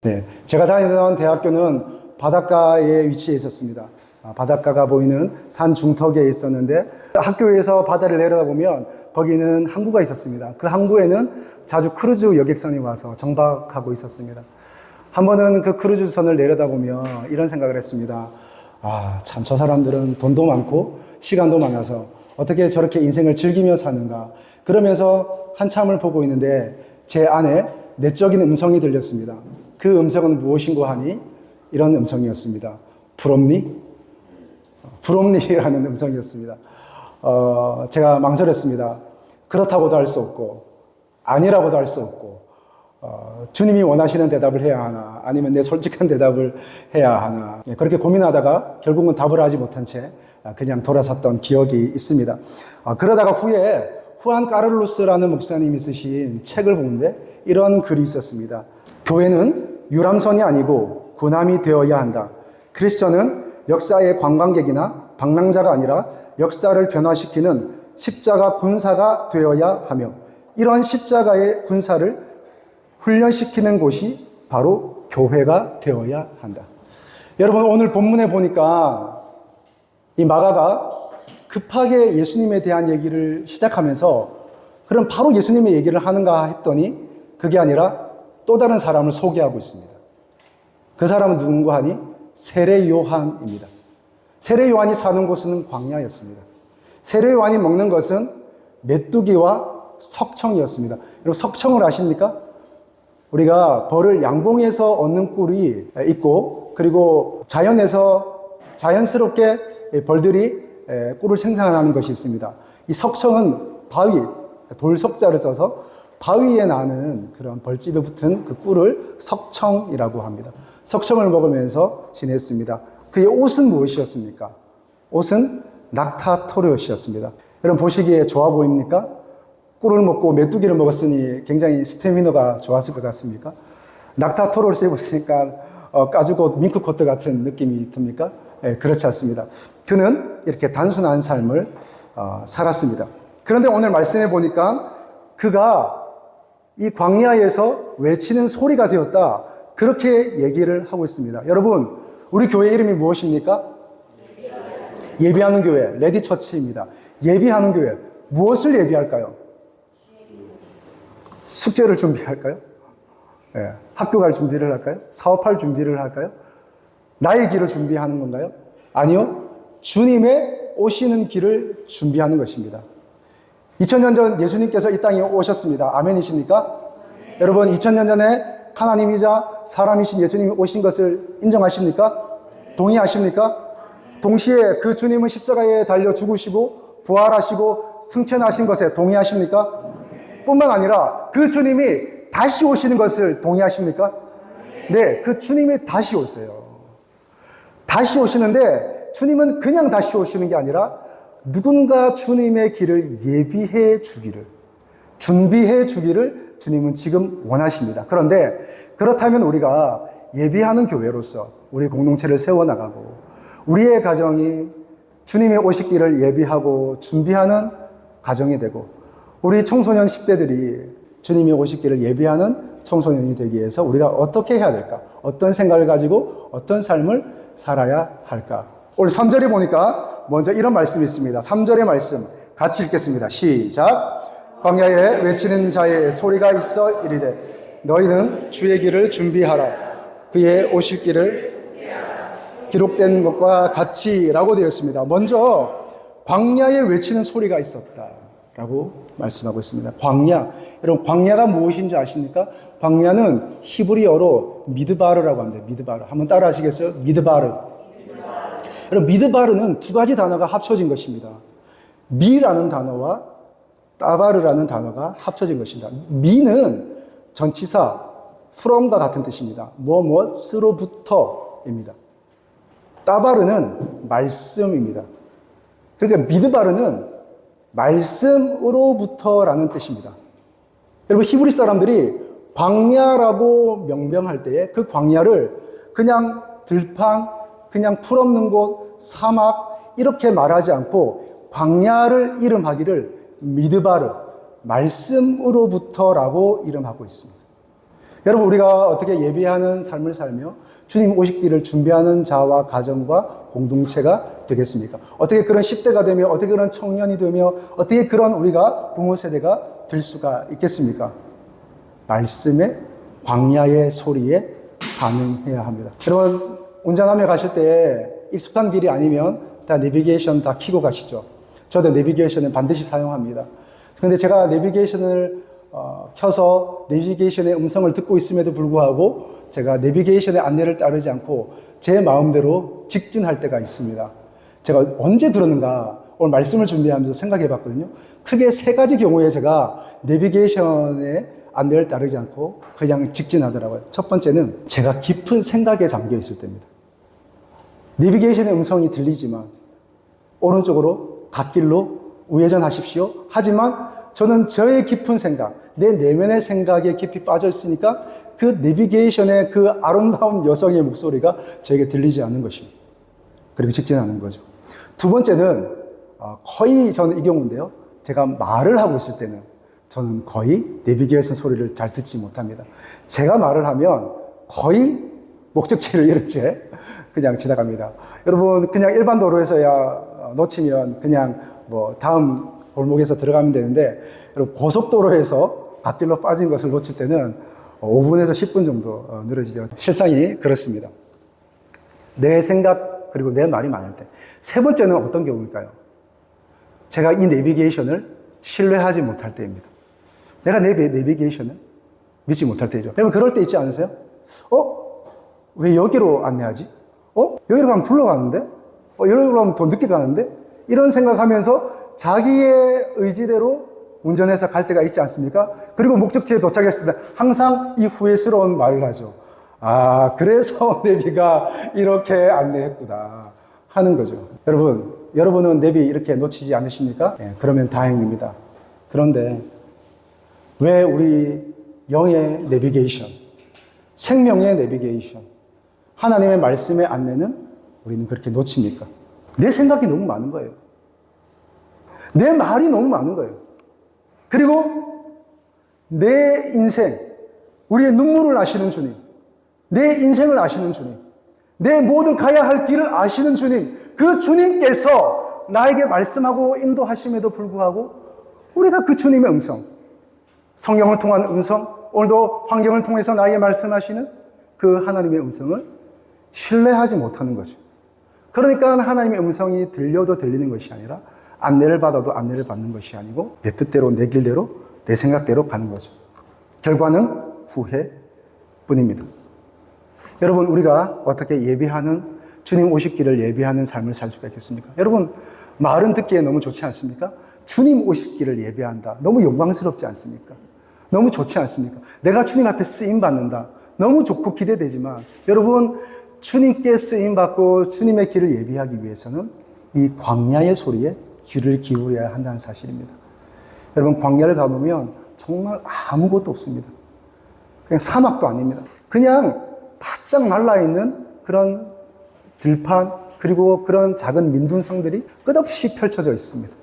네, 제가 다니던 대학교는 바닷가에 위치해 있었습니다. 바닷가가 보이는 산 중턱에 있었는데 학교에서 바다를 내려다보면 거기는 항구가 있었습니다. 그 항구에는 자주 크루즈 여객선이 와서 정박하고 있었습니다. 한 번은 그 크루즈선을 내려다보며 이런 생각을 했습니다. 참 저 사람들은 돈도 많고 시간도 많아서 어떻게 저렇게 인생을 즐기며 사는가. 그러면서 한참을 보고 있는데 제 안에 내적인 음성이 들렸습니다. 그 음성은 무엇인고 하니 이런 음성이었습니다. 부럽니? 부럽니라는 음성이었습니다. 제가 망설였습니다. 그렇다고도 할 수 없고 아니라고도 할 수 없고 주님이 원하시는 대답을 해야 하나 아니면 내 솔직한 대답을 해야 하나 그렇게 고민하다가 결국은 답을 하지 못한 채 그냥 돌아섰던 기억이 있습니다. 그러다가 후에 후안 까를로스라는 목사님이 쓰신 책을 보는데 이런 글이 있었습니다. 교회는 유람선이 아니고 군함이 되어야 한다. 크리스천은 역사의 관광객이나 방랑자가 아니라 역사를 변화시키는 십자가 군사가 되어야 하며 이런 십자가의 군사를 훈련시키는 곳이 바로 교회가 되어야 한다. 여러분 오늘 본문에 보니까 이 마가가 급하게 예수님에 대한 얘기를 시작하면서 그럼 바로 예수님의 얘기를 하는가 했더니 그게 아니라 또 다른 사람을 소개하고 있습니다. 그 사람은 누군가 하니 세례 요한입니다. 세례 요한이 사는 곳은 광야였습니다. 세례 요한이 먹는 것은 메뚜기와 석청이었습니다. 여러분 석청을 아십니까? 우리가 벌을 양봉에서 얻는 꿀이 있고 그리고 자연에서 자연스럽게 벌들이 꿀을 생산하는 것이 있습니다. 이 석청은 바위, 돌석자를 써서 바위에 나는 그런 벌집에 붙은 그 꿀을 석청이라고 합니다. 석청을 먹으면서 지냈습니다. 그의 옷은 무엇이었습니까? 옷은 낙타토르옷이었습니다. 여러분 보시기에 좋아 보입니까? 꿀을 먹고 메뚜기를 먹었으니 굉장히 스태미너가 좋았을 것 같습니까? 낙타토르옷을 입었으니까 까주고 밍크코트 같은 느낌이 듭니까? 그렇지 않습니다. 그는 이렇게 단순한 삶을 살았습니다. 그런데 오늘 말씀해 보니까 그가 이 광야에서 외치는 소리가 되었다. 그렇게 얘기를 하고 있습니다. 여러분, 우리 교회 이름이 무엇입니까? 예비하는 교회, 레디처치입니다. 예비하는 교회. 무엇을 예비할까요? 숙제를 준비할까요? 학교 갈 준비를 할까요? 사업할 준비를 할까요? 나의 길을 준비하는 건가요? 아니요. 주님의 오시는 길을 준비하는 것입니다. 2000년 전 예수님께서 이 땅에 오셨습니다. 아멘이십니까? 네. 여러분 2000년 전에 하나님이자 사람이신 예수님이 오신 것을 인정하십니까? 네. 동의하십니까? 네. 동시에 그 주님은 십자가에 달려 죽으시고 부활하시고 승천하신 것에 동의하십니까? 네. 뿐만 아니라 그 주님이 다시 오시는 것을 동의하십니까? 네, 그 주님이 다시 오세요. 다시 오시는데 주님은 그냥 다시 오시는 게 아니라 누군가 주님의 길을 예비해 주기를, 준비해 주기를 주님은 지금 원하십니다. 그런데 그렇다면 우리가 예비하는 교회로서 우리 공동체를 세워나가고 우리의 가정이 주님의 오시기를 예비하고 준비하는 가정이 되고 우리 청소년 10대들이 주님의 오시기를 예비하는 청소년이 되기 위해서 우리가 어떻게 해야 될까? 어떤 생각을 가지고 어떤 삶을 살아야 할까? 오늘 3절에 보니까 먼저 이런 말씀이 있습니다. 3절의 말씀 같이 읽겠습니다. 시작. 광야에 외치는 자의 소리가 있어 이르되 너희는 주의 길을 준비하라. 그의 오실 길을 기록된 것과 같이 라고 되어 있습니다. 먼저 광야에 외치는 소리가 있었다라고 말씀하고 있습니다. 광야. 여러분 광야가 무엇인지 아십니까? 광야는 히브리어로 미드바르라고 합니다. 미드바르. 한번 따라 하시겠어요? 미드바르. 여러분 미드바르는 두 가지 단어가 합쳐진 것입니다. 미라는 단어와 따바르라는 단어가 합쳐진 것입니다. 미는 전치사 from과 같은 뜻입니다. 무엇으로부터입니다. 따바르는 말씀입니다. 그러니까 미드바르는 말씀으로부터라는 뜻입니다. 여러분 히브리 사람들이 광야라고 명명할 때에 그 광야를 그냥 들판 그냥 풀없는 곳, 사막 이렇게 말하지 않고 광야를 이름하기를 미드바르, 말씀으로부터라고 이름하고 있습니다. 여러분, 우리가 어떻게 예비하는 삶을 살며 주님 오시기를 준비하는 자와 가정과 공동체가 되겠습니까? 어떻게 그런 10대가 되며, 어떻게 그런 청년이 되며, 어떻게 그런 우리가 부모 세대가 될 수가 있겠습니까? 말씀의 광야의 소리에 반응해야 합니다. 여러분, 운전하며 가실 때 익숙한 길이 아니면 다 내비게이션 다 켜고 가시죠. 저도 내비게이션을 반드시 사용합니다. 그런데 제가 내비게이션을 켜서 내비게이션의 음성을 듣고 있음에도 불구하고 제가 내비게이션의 안내를 따르지 않고 제 마음대로 직진할 때가 있습니다. 제가 언제 들었는가 오늘 말씀을 준비하면서 생각해 봤거든요. 크게 세 가지 경우에 제가 내비게이션의 안내를 따르지 않고 그냥 직진하더라고요. 첫 번째는 제가 깊은 생각에 잠겨 있을 때입니다. 내비게이션의 음성이 들리지만 오른쪽으로 갓길로 우회전하십시오. 하지만 저는 저의 깊은 생각, 내 내면의 생각에 깊이 빠져 있으니까 그 내비게이션의 그 아름다운 여성의 목소리가 저에게 들리지 않는 것입니다. 그리고 직진하는 거죠. 두 번째는 거의 저는 이 경우인데요. 제가 말을 하고 있을 때는 저는 거의 내비게이션 소리를 잘 듣지 못합니다. 제가 말을 하면 거의 목적지를 잃은 채 그냥 지나갑니다. 여러분, 그냥 일반 도로에서야 놓치면 그냥 뭐 다음 골목에서 들어가면 되는데, 여러분, 고속도로에서 갓길로 빠진 것을 놓칠 때는 5분에서 10분 정도 늘어지죠. 실상이 그렇습니다. 내 생각 그리고 내 말이 많을 때. 세 번째는 어떤 경우일까요? 제가 이 내비게이션을 신뢰하지 못할 때입니다. 내가 내 내비게이션을 믿지 못할 때죠. 여러분, 그럴 때 있지 않으세요? 왜 여기로 안내하지? 여기로 가면 둘러가는데? 여기로 가면 더 늦게 가는데? 이런 생각하면서 자기의 의지대로 운전해서 갈 때가 있지 않습니까? 그리고 목적지에 도착했을 때 항상 이 후회스러운 말을 하죠. 그래서 내비가 이렇게 안내했구나 하는 거죠. 여러분은 내비 이렇게 놓치지 않으십니까? 그러면 다행입니다. 그런데 왜 우리 영의 내비게이션, 생명의 내비게이션, 하나님의 말씀의 안내는 우리는 그렇게 놓칩니까? 내 생각이 너무 많은 거예요. 내 말이 너무 많은 거예요. 그리고 내 인생, 우리의 눈물을 아시는 주님, 내 인생을 아시는 주님, 내 모든 가야 할 길을 아시는 주님, 그 주님께서 나에게 말씀하고 인도하심에도 불구하고 우리가 그 주님의 음성, 성경을 통한 음성, 오늘도 환경을 통해서 나에게 말씀하시는 그 하나님의 음성을 신뢰하지 못하는 거죠. 그러니까 하나님의 음성이 들려도 들리는 것이 아니라 안내를 받아도 안내를 받는 것이 아니고 내 뜻대로, 내 길대로, 내 생각대로 가는 거죠. 결과는 후회뿐입니다. 여러분, 우리가 어떻게 예비하는, 주님 오시기를 예비하는 삶을 살 수가 있겠습니까? 여러분, 말은 듣기에 너무 좋지 않습니까? 주님 오시기를 예비한다. 너무 영광스럽지 않습니까? 너무 좋지 않습니까? 내가 주님 앞에 쓰임받는다. 너무 좋고 기대되지만 여러분, 주님께 쓰임받고 주님의 길을 예비하기 위해서는 이 광야의 소리에 귀를 기울여야 한다는 사실입니다. 여러분, 광야를 가보면 정말 아무것도 없습니다. 그냥 사막도 아닙니다. 그냥 바짝 말라있는 그런 들판, 그리고 그런 작은 민둔상들이 끝없이 펼쳐져 있습니다.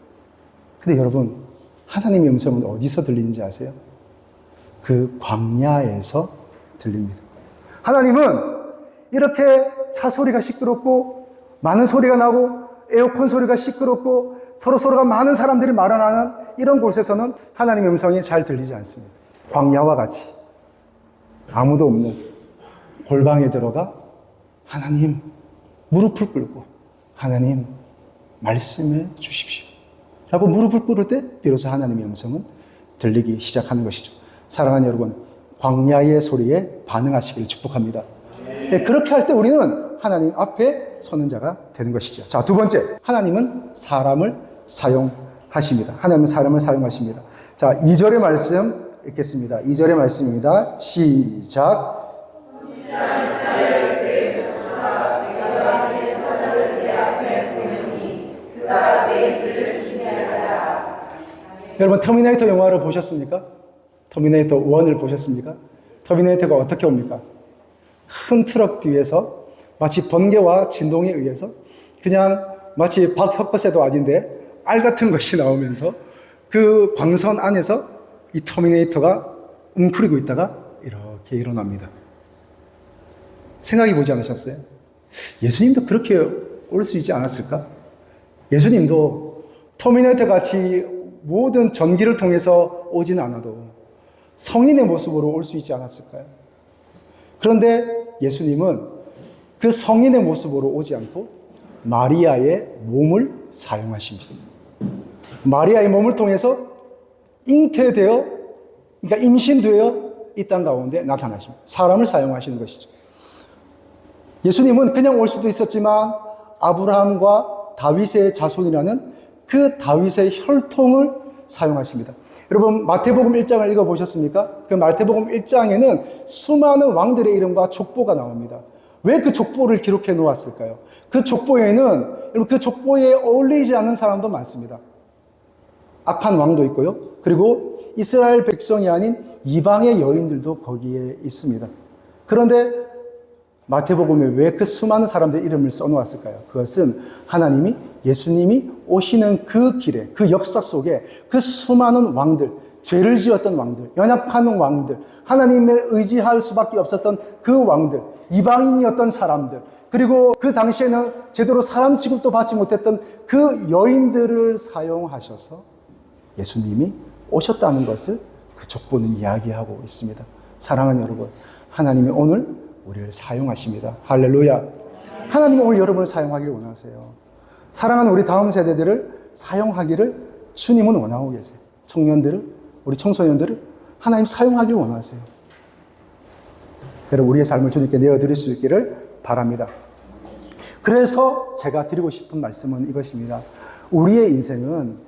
근데 여러분, 하나님의 음성은 어디서 들리는지 아세요? 그 광야에서 들립니다. 하나님은 이렇게 차 소리가 시끄럽고 많은 소리가 나고 에어컨 소리가 시끄럽고 서로가 많은 사람들이 말하는 이런 곳에서는 하나님의 음성이 잘 들리지 않습니다. 광야와 같이 아무도 없는 골방에 들어가 하나님 무릎을 꿇고 하나님 말씀해 주십시오 라고 무릎을 꿇을 때 비로소 하나님의 음성은 들리기 시작하는 것이죠. 사랑하는 여러분, 광야의 소리에 반응하시기를 축복합니다. 그렇게 할 때 우리는 하나님 앞에 서는 자가 되는 것이죠. 자, 두 번째, 하나님은 사람을 사용하십니다. 하나님은 사람을 사용하십니다. 자, 2절의 말씀 읽겠습니다. 2절의 말씀입니다. 시작. 여러분, 터미네이터 영화를 보셨습니까? 터미네이터 1을 보셨습니까? 터미네이터가 어떻게 옵니까? 큰 트럭 뒤에서 마치 번개와 진동에 의해서 그냥 마치 박혁거새도 아닌데 알 같은 것이 나오면서 그 광선 안에서 이 터미네이터가 웅크리고 있다가 이렇게 일어납니다. 생각해 보지 않으셨어요? 예수님도 그렇게 올 수 있지 않았을까? 예수님도 터미네이터 같이 모든 전기를 통해서 오진 않아도 성인의 모습으로 올 수 있지 않았을까요? 그런데 예수님은 그 성인의 모습으로 오지 않고 마리아의 몸을 사용하십니다. 마리아의 몸을 통해서 잉태되어, 그러니까 임신되어 이 땅 가운데 나타나십니다. 사람을 사용하시는 것이죠. 예수님은 그냥 올 수도 있었지만 아브라함과 다윗의 자손이라는 그 다윗의 혈통을 사용하십니다. 여러분 마태복음 1장을 읽어보셨습니까? 그 마태복음 1장에는 수많은 왕들의 이름과 족보가 나옵니다. 왜 그 족보를 기록해 놓았을까요? 그 족보에는 여러분 그 족보에 어울리지 않는 사람도 많습니다. 악한 왕도 있고요. 그리고 이스라엘 백성이 아닌 이방의 여인들도 거기에 있습니다. 그런데 마태복음에 왜 그 수많은 사람들의 이름을 써놓았을까요? 그것은 하나님이 예수님이 오시는 그 길에, 그 역사 속에 그 수많은 왕들, 죄를 지었던 왕들, 연약한 왕들, 하나님을 의지할 수밖에 없었던 그 왕들, 이방인이었던 사람들, 그리고 그 당시에는 제대로 사람 취급도 받지 못했던 그 여인들을 사용하셔서 예수님이 오셨다는 것을 그 족보는 이야기하고 있습니다. 사랑하는 여러분, 하나님이 오늘 우리를 사용하십니다. 할렐루야. 하나님은 오늘 여러분을 사용하기를 원하세요. 사랑하는 우리 다음 세대들을 사용하기를 주님은 원하고 계세요. 청년들을, 우리 청소년들을 하나님 사용하기를 원하세요. 여러분, 우리의 삶을 주님께 내어드릴 수 있기를 바랍니다. 그래서 제가 드리고 싶은 말씀은 이것입니다. 우리의 인생은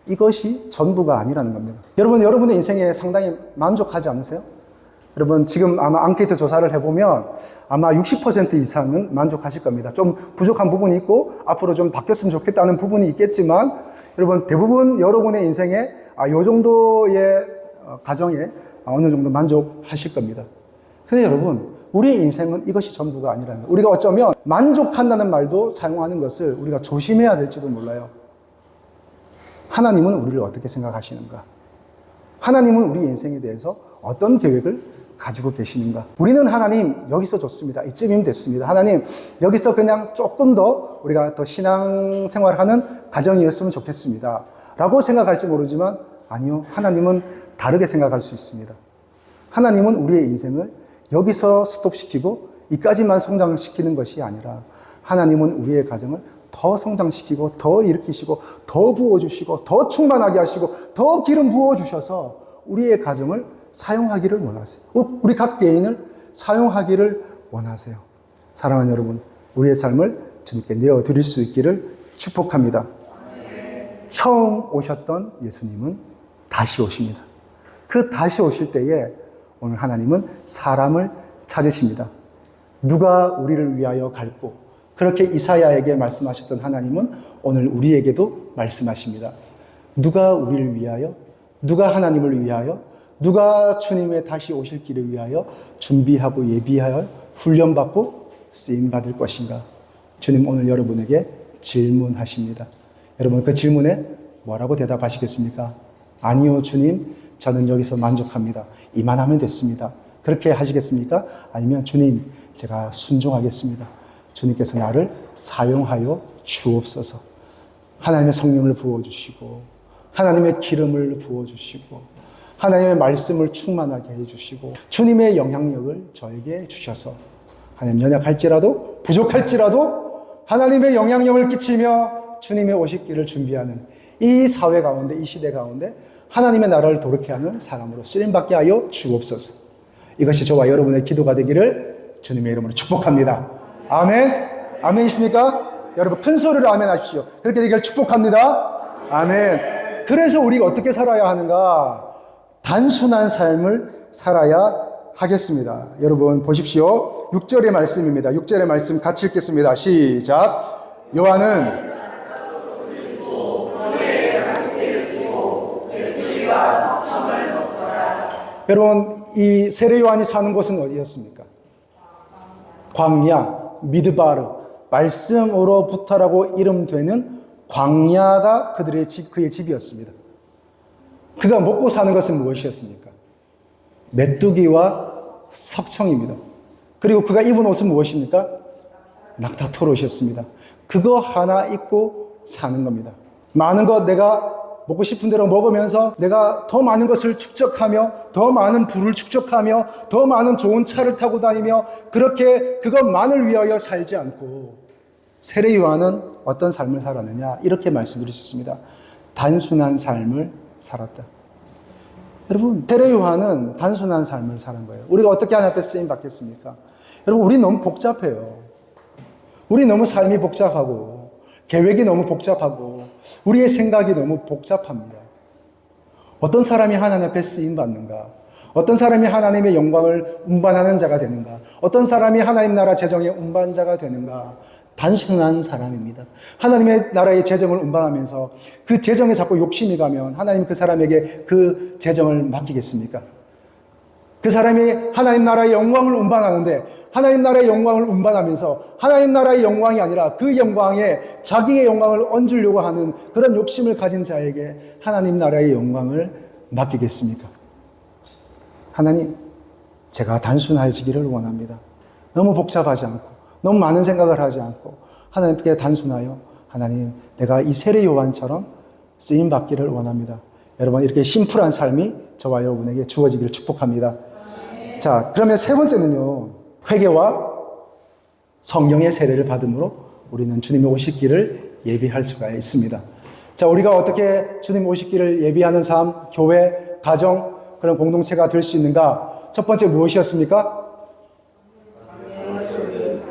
이것이 전부가 아니라는 겁니다. 여러분, 여러분의 인생에 상당히 만족하지 않으세요? 여러분, 지금 아마 앙케이트 조사를 해보면 아마 60% 이상은 만족하실 겁니다. 좀 부족한 부분이 있고 앞으로 좀 바뀌었으면 좋겠다는 부분이 있겠지만 여러분, 대부분 여러분의 인생에 이 정도의 가정에 어느 정도 만족하실 겁니다. 근데 여러분, 우리의 인생은 이것이 전부가 아니라는 거예요. 우리가 어쩌면 만족한다는 말도 사용하는 것을 우리가 조심해야 될지도 몰라요. 하나님은 우리를 어떻게 생각하시는가? 하나님은 우리 인생에 대해서 어떤 계획을 가지고 계시는가? 우리는 하나님 여기서 좋습니다. 이쯤이면 됐습니다. 하나님 여기서 그냥 조금 더 우리가 더 신앙생활을 하는 가정이었으면 좋겠습니다. 라고 생각할지 모르지만 아니요. 하나님은 다르게 생각할 수 있습니다. 하나님은 우리의 인생을 여기서 스톱시키고 이까지만 성장시키는 것이 아니라 하나님은 우리의 가정을 더 성장시키고 더 일으키시고 더 부어주시고 더 충만하게 하시고 더 기름 부어주셔서 우리의 가정을 사용하기를 원하세요. 우리 각 개인을 사용하기를 원하세요. 사랑하는 여러분, 우리의 삶을 주님께 내어드릴 수 있기를 축복합니다. 처음 오셨던 예수님은 다시 오십니다. 그 다시 오실 때에 오늘 하나님은 사람을 찾으십니다. 누가 우리를 위하여 갈고 그렇게 이사야에게 말씀하셨던 하나님은 오늘 우리에게도 말씀하십니다. 누가 우리를 위하여, 누가 하나님을 위하여, 누가 주님의 다시 오실 길을 위하여 준비하고 예비하여 훈련받고 쓰임받을 것인가? 주님 오늘 여러분에게 질문하십니다. 여러분 그 질문에 뭐라고 대답하시겠습니까? 아니요 주님, 저는 여기서 만족합니다. 이만하면 됐습니다. 그렇게 하시겠습니까? 아니면 주님, 제가 순종하겠습니다. 주님께서 나를 사용하여 주옵소서. 하나님의 성령을 부어주시고 하나님의 기름을 부어주시고 하나님의 말씀을 충만하게 해주시고 주님의 영향력을 저에게 주셔서 하나님 연약할지라도 부족할지라도 하나님의 영향력을 끼치며 주님의 오실 길을 준비하는 이 사회 가운데, 이 시대 가운데 하나님의 나라를 도렇게 하는 사람으로 쓰임받게 하여 주옵소서. 이것이 저와 여러분의 기도가 되기를 주님의 이름으로 축복합니다. 아멘. 아멘이십니까? 여러분 큰 소리로 아멘 하십시오. 그렇게 되기를 축복합니다. 아멘. 그래서 우리가 어떻게 살아야 하는가? 단순한 삶을 살아야 하겠습니다. 여러분 보십시오. 6절의 말씀입니다. 6절의 말씀 같이 읽겠습니다. 시작. 요한은 여러분 이 세례 요한이 사는 곳은 어디였습니까? 광야, 미드바르, 말씀으로부터라고 이름되는 광야가 그들의 집, 그의 집이었습니다. 그가 먹고 사는 것은 무엇이었습니까? 메뚜기와 석청입니다. 그리고 그가 입은 옷은 무엇입니까? 낙타털 옷이었습니다. 그거 하나 입고 사는 겁니다. 많은 것 내가 먹고 싶은 대로 먹으면서 내가 더 많은 것을 축적하며 더 많은 부를 축적하며 더 많은 좋은 차를 타고 다니며 그렇게 그것만을 위하여 살지 않고 세례 요한은 어떤 삶을 살았느냐 이렇게 말씀드릴 수 있습니다. 단순한 삶을 살았다. 여러분 세례 요한은 단순한 삶을 사는 거예요. 우리가 어떻게 하나님 앞에 쓰임 받겠습니까? 여러분 우리 너무 복잡해요. 우리 너무 삶이 복잡하고 계획이 너무 복잡하고 우리의 생각이 너무 복잡합니다. 어떤 사람이 하나님 앞에 쓰임받는가? 어떤 사람이 하나님의 영광을 운반하는 자가 되는가? 어떤 사람이 하나님 나라 재정의 운반자가 되는가? 단순한 사람입니다. 하나님의 나라의 재정을 운반하면서 그 재정에 자꾸 욕심이 가면 하나님 그 사람에게 그 재정을 맡기겠습니까? 그 사람이 하나님 나라의 영광을 운반하는데 하나님 나라의 영광을 운반하면서 하나님 나라의 영광이 아니라 그 영광에 자기의 영광을 얹으려고 하는 그런 욕심을 가진 자에게 하나님 나라의 영광을 맡기겠습니까? 하나님, 제가 단순해지기를 원합니다. 너무 복잡하지 않고 너무 많은 생각을 하지 않고 하나님께 단순하여 하나님, 내가 이 세례 요한처럼 쓰임받기를 원합니다. 여러분 이렇게 심플한 삶이 저와 여러분에게 주어지기를 축복합니다. 자, 그러면 세 번째는요. 회개와 성령의 세례를 받음으로 우리는 주님의 오실 길을 예비할 수가 있습니다. 자, 우리가 어떻게 주님 오실 길을 예비하는 삶, 교회, 가정, 그런 공동체가 될 수 있는가? 첫 번째 무엇이었습니까?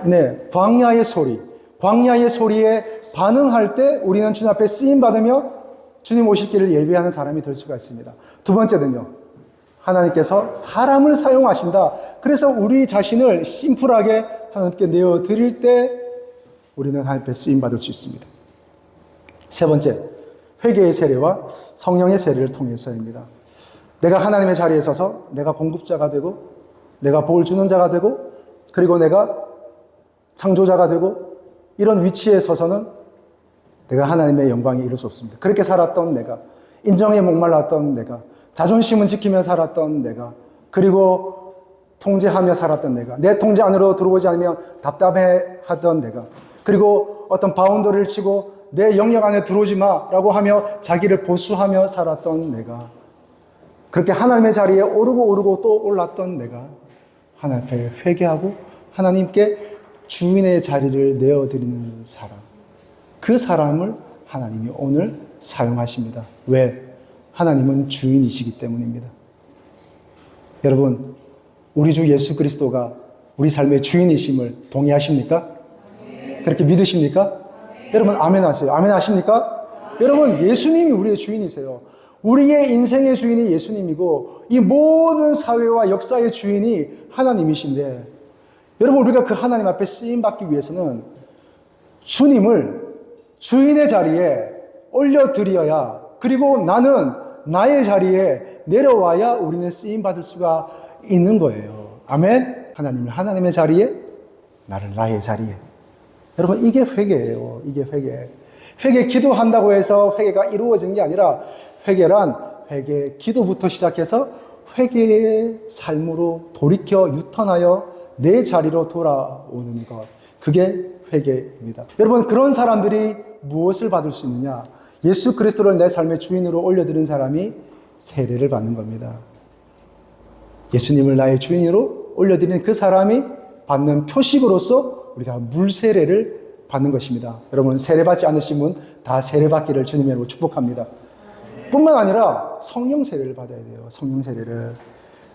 네, 광야의 소리. 광야의 소리에 반응할 때 우리는 주님 앞에 쓰임 받으며 주님 오실 길을 예비하는 사람이 될 수가 있습니다. 두 번째는요. 하나님께서 사람을 사용하신다. 그래서 우리 자신을 심플하게 하나님께 내어드릴 때 우리는 하나님께 쓰임받을 수 있습니다. 세 번째, 회개의 세례와 성령의 세례를 통해서입니다. 내가 하나님의 자리에 서서 내가 공급자가 되고 내가 복을 주는 자가 되고 그리고 내가 창조자가 되고 이런 위치에 서서는 내가 하나님의 영광에 이룰 수 없습니다. 그렇게 살았던 내가, 인정에 목말랐던 내가, 자존심은 지키며 살았던 내가, 그리고 통제하며 살았던 내가, 내 통제 안으로 들어오지 않으면 답답해하던 내가, 그리고 어떤 바운더리를 치고 내 영역 안에 들어오지 마라고 하며 자기를 보수하며 살았던 내가, 그렇게 하나님의 자리에 오르고 또 올랐던 내가 하나님 앞에 회개하고 하나님께 주인의 자리를 내어드리는 사람, 그 사람을 하나님이 오늘 사용하십니다. 왜? 하나님은 주인이시기 때문입니다. 여러분, 우리 주 예수 그리스도가 우리 삶의 주인이심을 동의하십니까? 그렇게 믿으십니까? 여러분 아멘 하세요. 아멘 하십니까? 여러분 예수님이 우리의 주인이세요. 우리의 인생의 주인이 예수님이고 이 모든 사회와 역사의 주인이 하나님이신데 여러분 우리가 그 하나님 앞에 쓰임받기 위해서는 주님을 주인의 자리에 올려드려야 그리고 나는 나의 자리에 내려와야 우리는 쓰임받을 수가 있는 거예요. 아멘? 하나님을 하나님의 자리에 나를 나의 자리에. 여러분 이게 회개예요. 이게 회개. 회개 기도한다고 해서 회개가 이루어진 게 아니라 회개란 회개 기도부터 시작해서 회개의 삶으로 돌이켜 유턴하여 내 자리로 돌아오는 것. 그게 회개입니다. 여러분 그런 사람들이 무엇을 받을 수 있느냐? 예수 그리스도를 내 삶의 주인으로 올려드린 사람이 세례를 받는 겁니다. 예수님을 나의 주인으로 올려드린 그 사람이 받는 표식으로서 우리가 물세례를 받는 것입니다. 여러분 세례받지 않으신 분 다 세례받기를 주님의 이름으로 축복합니다. 뿐만 아니라 성령 세례를 받아야 돼요. 성령 세례를.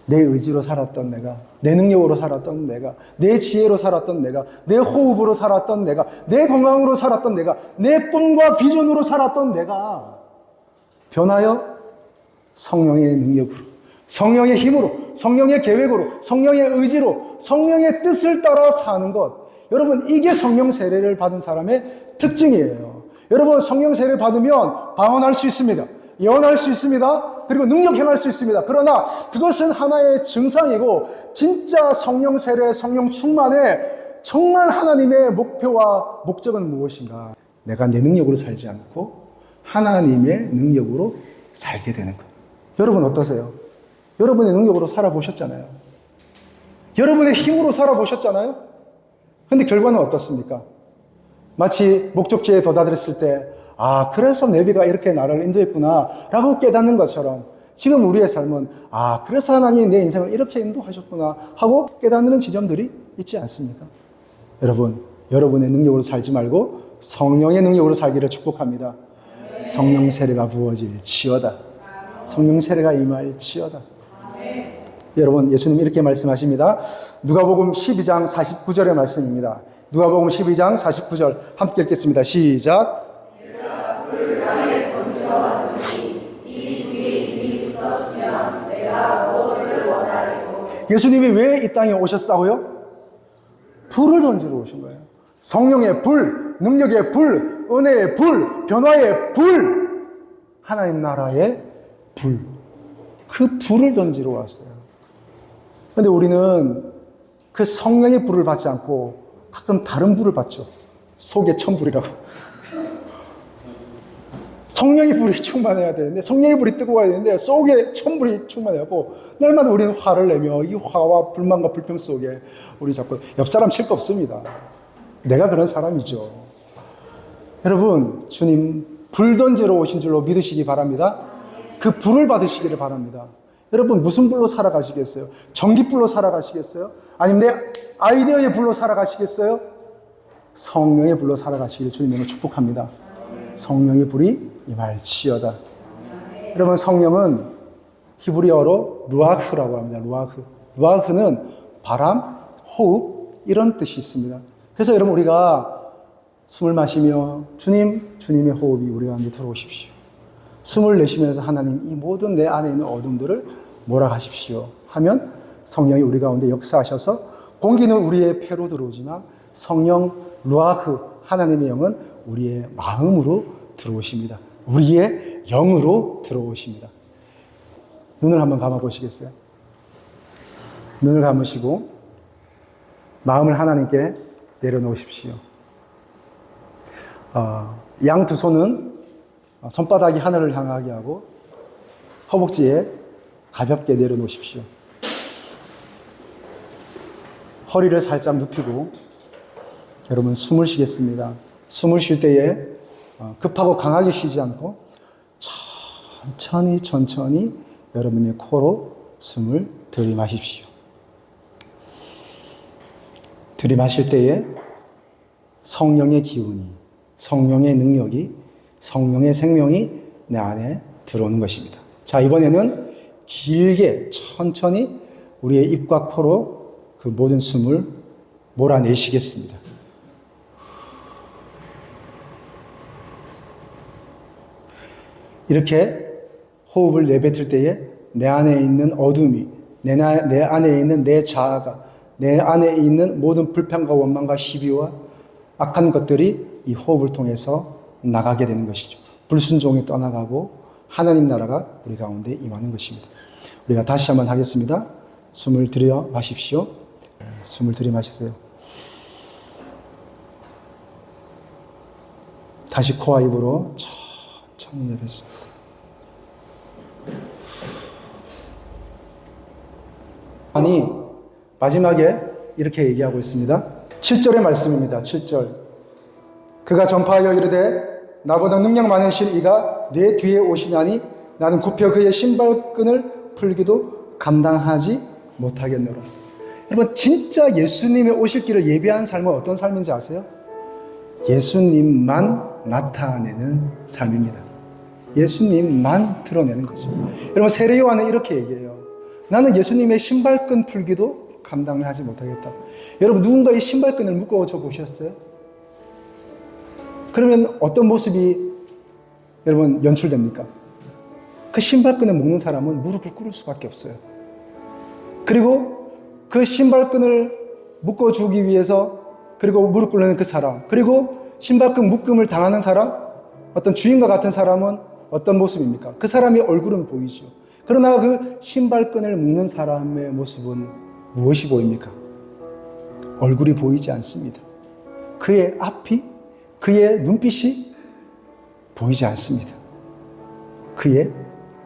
내 의지로 살았던 내가, 내 능력으로 살았던 내가, 내 지혜로 살았던 내가, 내 호흡으로 살았던 내가, 내 건강으로 살았던 내가, 내 꿈과 비전으로 살았던 내가 변하여 성령의 능력으로, 성령의 힘으로, 성령의 계획으로, 성령의 의지로, 성령의 뜻을 따라 사는 것. 여러분 이게 성령 세례를 받은 사람의 특징이에요. 여러분 성령 세례를 받으면 방언할 수 있습니다. 예언할 수 있습니다. 그리고 능력 행할 수 있습니다. 그러나 그것은 하나의 증상이고 진짜 성령 세례, 성령 충만의 정말 하나님의 목표와 목적은 무엇인가? 내가 내 능력으로 살지 않고 하나님의 능력으로 살게 되는 것. 여러분 어떠세요? 여러분의 능력으로 살아보셨잖아요. 여러분의 힘으로 살아보셨잖아요? 근데 결과는 어떻습니까? 마치 목적지에 도달했을 때, 아, 그래서 내비가 이렇게 나를 인도했구나, 라고 깨닫는 것처럼, 지금 우리의 삶은, 아, 그래서 하나님이 내 인생을 이렇게 인도하셨구나, 하고 깨닫는 지점들이 있지 않습니까? 여러분, 여러분의 능력으로 살지 말고 성령의 능력으로 살기를 축복합니다. 성령 세례가 부어질지어다. 성령 세례가 임할지어다. 여러분, 예수님 이렇게 말씀하십니다. 누가복음 12장 49절의 말씀입니다. 누가복음 12장 49절 함께 읽겠습니다. 시작. 예수님이 왜 이 땅에 오셨다고요? 불을 던지러 오신 거예요. 성령의 불, 능력의 불, 은혜의 불, 변화의 불, 하나님 나라의 불. 그 불을 던지러 왔어요. 그런데 우리는 그 성령의 불을 받지 않고 가끔 다른 불을 받죠. 속에 천불이라고. 성령의 불이 충만해야 되는데, 성령의 불이 뜨거워야 되는데 속에 천불이 충만해갖고 날마다 우리는 화를 내며 이 화와 불만과 불평 속에 우리 자꾸 옆 사람 칠 거 없습니다. 내가 그런 사람이죠. 여러분, 주님 불 던지러 오신 줄로 믿으시기 바랍니다. 그 불을 받으시기를 바랍니다. 여러분, 무슨 불로 살아가시겠어요? 전기불로 살아가시겠어요? 아니면 내 아이디어의 불로 살아가시겠어요? 성령의 불로 살아가시기를 주님으로 축복합니다. 성령의 불이 임할지어다. 여러분, 성령은 히브리어로 루아흐라고 합니다. 루아흐. 루아흐는 바람, 호흡, 이런 뜻이 있습니다. 그래서 여러분, 우리가 숨을 마시며 주님, 주님의 호흡이 우리 가운데 들어오십시오. 숨을 내쉬면서 하나님, 이 모든 내 안에 있는 어둠들을 몰아가십시오 하면 성령이 우리 가운데 역사하셔서 공기는 우리의 폐로 들어오지만 성령 루아흐, 하나님의 영은 우리의 마음으로 들어오십니다. 우리의 영으로 들어오십니다. 눈을 한번 감아보시겠어요? 눈을 감으시고 마음을 하나님께 내려놓으십시오. 양 두 손은 손바닥이 하늘을 향하게 하고 허벅지에 가볍게 내려놓으십시오. 허리를 살짝 눕히고 여러분 숨을 쉬겠습니다. 숨을 쉴 때에 급하고 강하게 쉬지 않고 천천히 천천히 여러분의 코로 숨을 들이마십시오. 들이마실 때에 성령의 기운이, 성령의 능력이, 성령의 생명이 내 안에 들어오는 것입니다. 자, 이번에는 길게 천천히 우리의 입과 코로 그 모든 숨을 몰아내시겠습니다. 이렇게 호흡을 내뱉을 때에 내 안에 있는 어둠이, 내 안에 있는 내 자아가, 내 안에 있는 모든 불평과 원망과 시비와 악한 것들이 이 호흡을 통해서 나가게 되는 것이죠. 불순종이 떠나가고 하나님 나라가 우리 가운데 임하는 것입니다. 우리가 다시 한번 하겠습니다. 숨을 들여 마십시오. 숨을 들이마시세요. 다시 코와 입으로 천천히 내뱉습니다. 아니, 마지막에 이렇게 얘기하고 있습니다. 7절의 말씀입니다. 7절. 그가 전파하여 이르되 나보다 능력 많으신 이가 내 뒤에 오시나니 나는 굽혀 그의 신발끈을 풀기도 감당하지 못하겠노라. 여러분, 진짜 예수님의 오실 길을 예비한 삶은 어떤 삶인지 아세요? 예수님만 나타내는 삶입니다. 예수님만 드러내는 거죠. 여러분, 세례 요한은 이렇게 얘기해요. 나는 예수님의 신발끈 풀기도 감당을 하지 못하겠다. 여러분, 누군가 이 신발끈을 묶어줘 보셨어요? 그러면 어떤 모습이 여러분 연출됩니까? 그 신발끈을 묶는 사람은 무릎을 꿇을 수밖에 없어요. 그리고 그 신발끈을 묶어주기 위해서, 그리고 무릎 꿇는 그 사람, 그리고 신발끈 묶음을 당하는 사람, 어떤 주인과 같은 사람은 어떤 모습입니까? 그 사람의 얼굴은 보이죠. 그러나 그 신발끈을 묶는 사람의 모습은 무엇이 보입니까? 얼굴이 보이지 않습니다. 그의 앞이, 그의 눈빛이 보이지 않습니다. 그의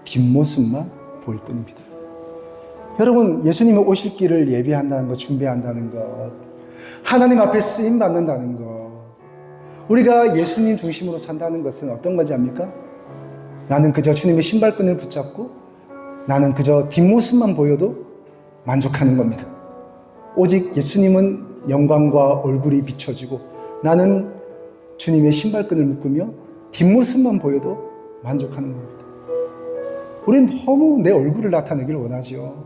뒷모습만 보일 뿐입니다. 여러분, 예수님이 오실 길을 예비한다는 것, 준비한다는 것, 하나님 앞에 쓰임 받는다는 것, 우리가 예수님 중심으로 산다는 것은 어떤 건지 압니까? 나는 그저 주님의 신발끈을 붙잡고 나는 그저 뒷모습만 보여도 만족하는 겁니다. 오직 예수님은 영광과 얼굴이 비춰지고 나는 주님의 신발끈을 묶으며 뒷모습만 보여도 만족하는 겁니다. 우리는 너무 내 얼굴을 나타내기를 원하죠.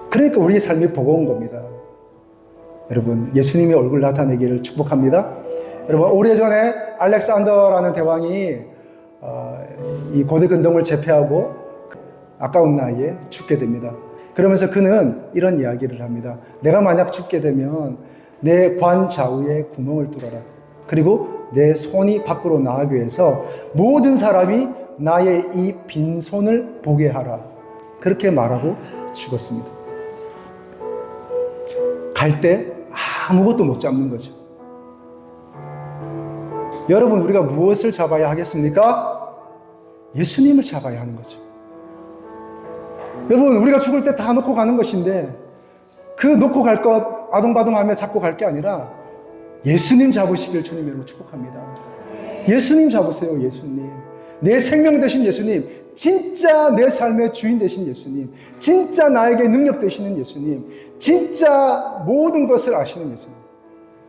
그러니까 우리의 삶이 버거운 겁니다. 여러분, 예수님의 얼굴 나타내기를 축복합니다. 여러분, 오래전에 알렉산더라는 대왕이 이 고대 근동을 제패하고 아까운 나이에 죽게 됩니다. 그러면서 그는 이런 이야기를 합니다. 내가 만약 죽게 되면 내 관 좌우에 구멍을 뚫어라. 그리고 내 손이 밖으로 나가기 위해서 모든 사람이 나의 이 빈손을 보게 하라. 그렇게 말하고 죽었습니다. 갈 때 아무것도 못 잡는 거죠. 여러분, 우리가 무엇을 잡아야 하겠습니까? 예수님을 잡아야 하는 거죠. 여러분, 우리가 죽을 때 다 놓고 가는 것인데 그 놓고 갈 것 아동바동하며 잡고 갈 게 아니라 예수님 잡으시길 주님 이름으로 축복합니다. 예수님 잡으세요. 예수님. 내 생명 되신 예수님, 진짜 내 삶의 주인 되신 예수님, 진짜 나에게 능력 되시는 예수님, 진짜 모든 것을 아시는 예수님,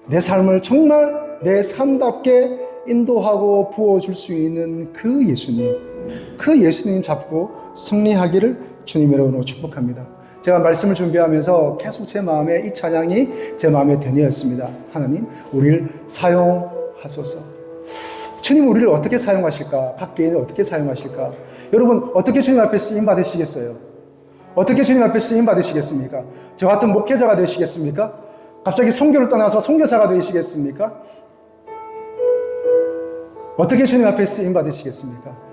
내 삶을 정말 내 삶답게 인도하고 부어줄 수 있는 그 예수님 잡고 승리하기를 주님 이름으로 축복합니다. 제가 말씀을 준비하면서 계속 제 마음에 이 찬양이 제 마음에 되뇌었습니다. 하나님, 우리를 사용하소서. 주님 우리를 어떻게 사용하실까? 각 개인을 어떻게 사용하실까? 여러분, 어떻게 주님 앞에 쓰임 받으시겠어요? 어떻게 주님 앞에 쓰임 받으시겠습니까? 저 같은 목회자가 되시겠습니까? 갑자기 선교를 떠나서 선교사가 되시겠습니까? 어떻게 주님 앞에 쓰임 받으시겠습니까?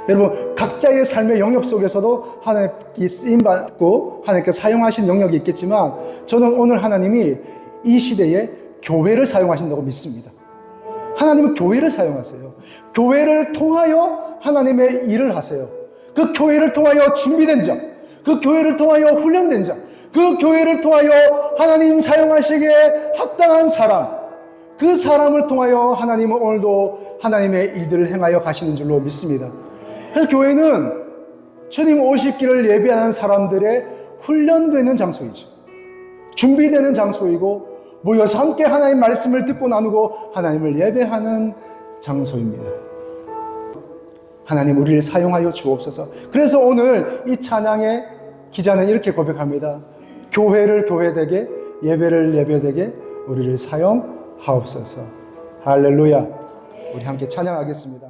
여러분, 각자의 삶의 영역 속에서도 하나님께 쓰임받고 하나님께 사용하신 영역이 있겠지만 저는 오늘 하나님이 이 시대에 교회를 사용하신다고 믿습니다. 하나님은 교회를 사용하세요. 교회를 통하여 하나님의 일을 하세요. 그 교회를 통하여 준비된 자, 그 교회를 통하여 훈련된 자, 그 교회를 통하여 하나님 사용하시기에 합당한 사람, 그 사람을 통하여 하나님은 오늘도 하나님의 일들을 행하여 가시는 줄로 믿습니다. 그래서 교회는 주님 오실 길을 예비하는 사람들의 훈련되는 장소이죠. 준비되는 장소이고 모여서 함께 하나님 말씀을 듣고 나누고 하나님을 예배하는 장소입니다. 하나님 우리를 사용하여 주옵소서. 그래서 오늘 이 찬양의 기자는 이렇게 고백합니다. 교회를 교회되게, 예배를 예배되게 우리를 사용하옵소서. 할렐루야. 우리 함께 찬양하겠습니다.